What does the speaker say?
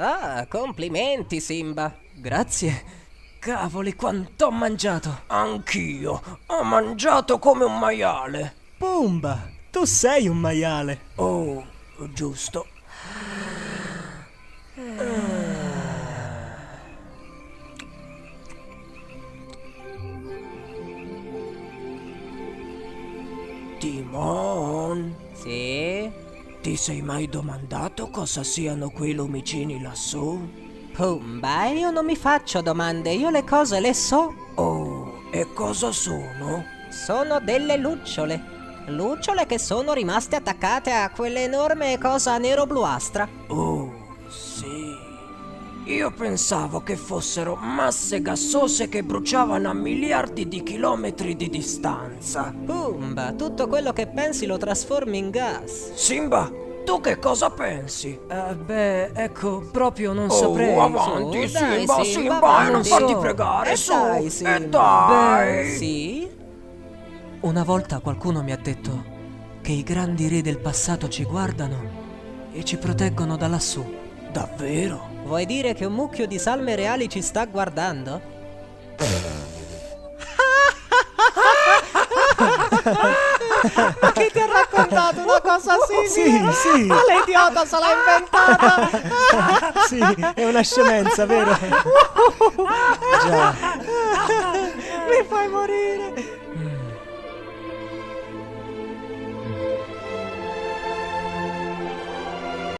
Ah, complimenti, Simba. Grazie. Cavoli, quanto ho mangiato. Anch'io ho mangiato come un maiale. Pumba, tu sei un maiale. Oh, giusto. Timon, Sì? ti sei mai domandato cosa siano quei lumicini lassù? Pumba, io non mi faccio domande, io le cose le so. Oh, e cosa sono? Sono delle lucciole. Lucciole che sono rimaste attaccate a quell'enorme cosa nero-bluastra. Oh, sì. Io pensavo che fossero masse gassose che bruciavano a miliardi di chilometri di distanza. Pumba, tutto quello che pensi lo trasformi in gas. Simba, tu che cosa pensi? Ecco, proprio non Oh, saprei. avanti, Su, dai, Simba, Simba, Simba, e non avanti. farti pregare, E su, dai, e Simba. dai. Sì? Una volta qualcuno mi ha detto che i grandi re del passato ci guardano e ci proteggono da lassù. Davvero? Vuoi dire che un mucchio di salme reali ci sta guardando? Ma chi ti ha raccontato una cosa simile? Sì. Ma l'idiota se l'ha inventata! Sì, è una scemenza, vero? Già. Mi fai morire!